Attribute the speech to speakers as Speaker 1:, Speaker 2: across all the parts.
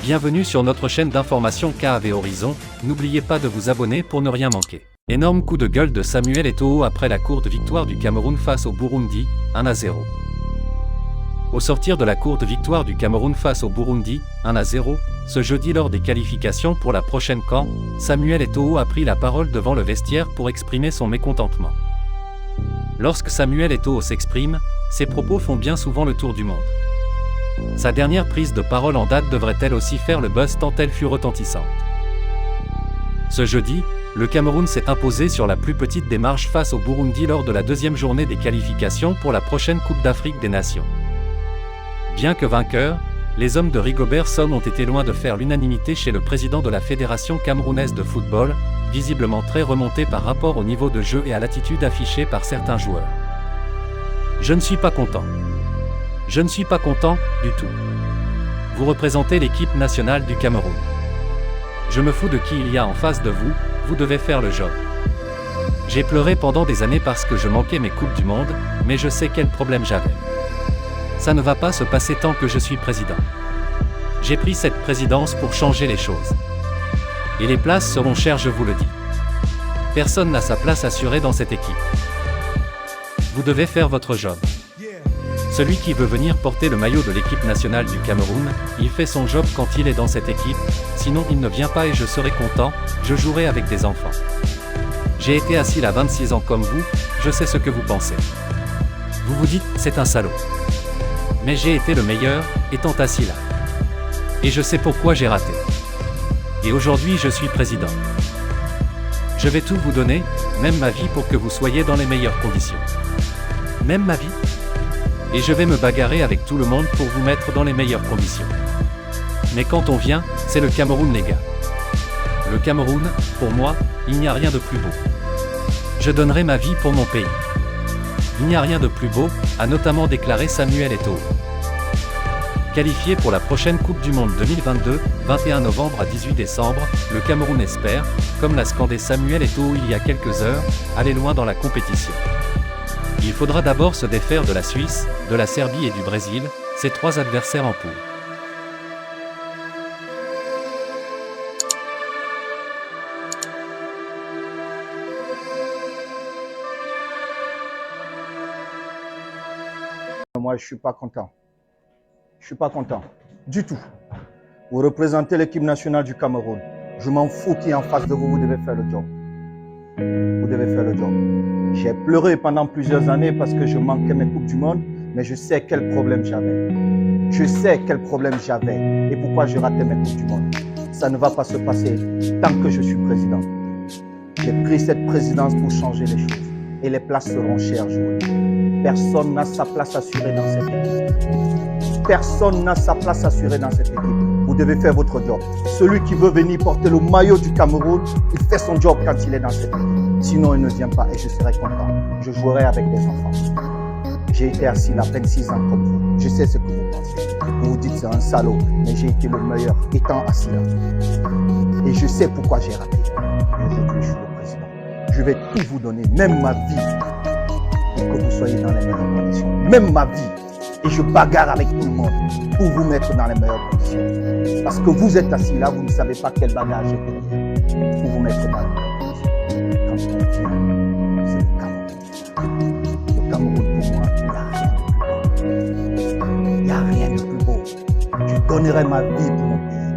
Speaker 1: Bienvenue sur notre chaîne d'information KAV Horizon, n'oubliez pas de vous abonner pour ne rien manquer. Énorme coup de gueule de Samuel Eto'o après la courte victoire du Cameroun face au Burundi, 1-0. Au sortir de la courte victoire du Cameroun face au Burundi, 1-0, ce jeudi lors des qualifications pour la prochaine CAN, Samuel Eto'o a pris la parole devant le vestiaire pour exprimer son mécontentement. Lorsque Samuel Eto'o s'exprime, ses propos font bien souvent le tour du monde. Sa dernière prise de parole en date devrait-elle aussi faire le buzz tant elle fut retentissante. Ce jeudi, le Cameroun s'est imposé sur la plus petite des marches face au Burundi lors de la deuxième journée des qualifications pour la prochaine Coupe d'Afrique des Nations. Bien que vainqueurs, les hommes de Rigobert Song ont été loin de faire l'unanimité chez le président de la Fédération camerounaise de football, visiblement très remonté par rapport au niveau de jeu et à l'attitude affichée par certains joueurs. Je ne suis pas content. Je ne suis pas content, du tout. Vous représentez l'équipe nationale du Cameroun. Je me fous de qui il y a en face de vous, vous devez faire le job. J'ai pleuré pendant des années parce que je manquais mes Coupes du Monde, mais je sais quel problème j'avais. Ça ne va pas se passer tant que je suis président. J'ai pris cette présidence pour changer les choses. Et les places seront chères, je vous le dis. Personne n'a sa place assurée dans cette équipe. Vous devez faire votre job. Celui qui veut venir porter le maillot de l'équipe nationale du Cameroun, il fait son job quand il est dans cette équipe, sinon il ne vient pas et je serai content, je jouerai avec des enfants. J'ai été assis là 26 ans comme vous, je sais ce que vous pensez. Vous vous dites, c'est un salaud. Mais j'ai été le meilleur, étant assis là. Et je sais pourquoi j'ai raté. Et aujourd'hui je suis président. Je vais tout vous donner, même ma vie pour que vous soyez dans les meilleures conditions. Même ma vie. Et je vais me bagarrer avec tout le monde pour vous mettre dans les meilleures conditions. Mais quand on vient, c'est le Cameroun les gars. Le Cameroun, pour moi, il n'y a rien de plus beau. Je donnerai ma vie pour mon pays. Il n'y a rien de plus beau, a notamment déclaré Samuel Eto'o. Qualifié pour la prochaine Coupe du Monde 2022, 21 novembre à 18 décembre, le Cameroun espère, comme l'a scandé Samuel Eto'o il y a quelques heures, aller loin dans la compétition. Il faudra d'abord se défaire de la Suisse, de la Serbie et du Brésil, ces trois adversaires en poule.
Speaker 2: Moi, je ne suis pas content. Je ne suis pas content. Du tout. Vous représentez l'équipe nationale du Cameroun. Je m'en fous qui est en face de vous, vous devez faire le job. Vous devez faire le job. J'ai pleuré pendant plusieurs années parce que je manquais mes Coupes du Monde, mais je sais quel problème j'avais. Je sais quel problème j'avais et pourquoi je ratais mes Coupes du Monde. Ça ne va pas se passer tant que je suis président. J'ai pris cette présidence pour changer les choses. Et les places seront chères, je vous le dis. Personne n'a sa place assurée dans cette équipe. Personne n'a sa place assurée dans cette équipe. Vous devez faire votre job. Celui qui veut venir porter le maillot du Cameroun, il fait son job quand il est dans cette équipe. Sinon, il ne vient pas et je serai content. Je jouerai avec des enfants. J'ai été assis là 26 ans comme vous. Je sais ce que vous pensez. Vous vous dites c'est un salaud, mais j'ai été le meilleur étant assis là. Et je sais pourquoi j'ai raté. Aujourd'hui, je suis le président. Je vais tout vous donner, même ma vie, pour que vous soyez dans les meilleures conditions. Même ma vie. Et je bagarre avec tout le monde pour vous mettre dans les meilleures conditions. Parce que vous êtes assis là, vous ne savez pas quel bagage j'ai derrière pour vous mettre dans les meilleures conditions. Quand on vient, c'est le Cameroun. Le Cameroun, pour moi, il n'y a rien de plus beau. Je donnerai ma vie pour mon pays.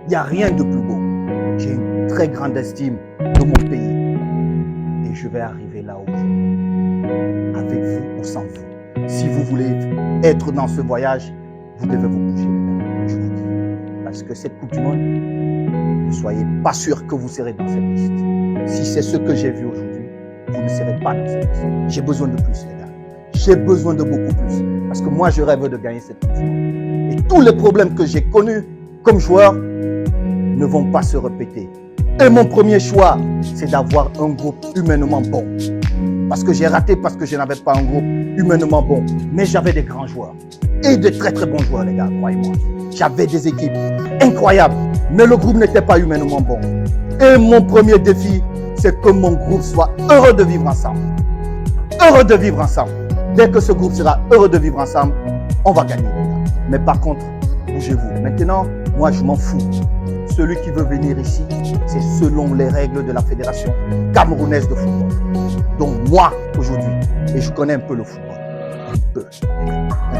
Speaker 2: Il n'y a rien de plus beau. J'ai une très grande estime de mon pays. Et je vais arriver là où je veux. Avec vous ou sans vous. Si vous voulez être dans ce voyage, vous devez vous bouger les gars, je vous dis. Parce que cette Coupe du Monde, ne soyez pas sûr que vous serez dans cette liste. Si c'est ce que j'ai vu aujourd'hui, vous ne serez pas dans cette liste. J'ai besoin de plus les gars. J'ai besoin de beaucoup plus. Parce que moi, je rêve de gagner cette Coupe du Monde. Et tous les problèmes que j'ai connus comme joueur ne vont pas se répéter. Et mon premier choix, c'est d'avoir un groupe humainement bon. Parce que j'ai raté parce que je n'avais pas un groupe humainement bon. Mais j'avais des grands joueurs. Et de très très bons joueurs, les gars, croyez-moi. J'avais des équipes incroyables. Mais le groupe n'était pas humainement bon. Et mon premier défi, c'est que mon groupe soit heureux de vivre ensemble. Heureux de vivre ensemble. Dès que ce groupe sera heureux de vivre ensemble, on va gagner, les gars. Mais par contre, bougez-vous. Maintenant, Moi, je m'en fous. Celui qui veut venir ici, c'est selon les règles de la Fédération camerounaise de football. Donc moi, aujourd'hui, et je connais un peu le football, un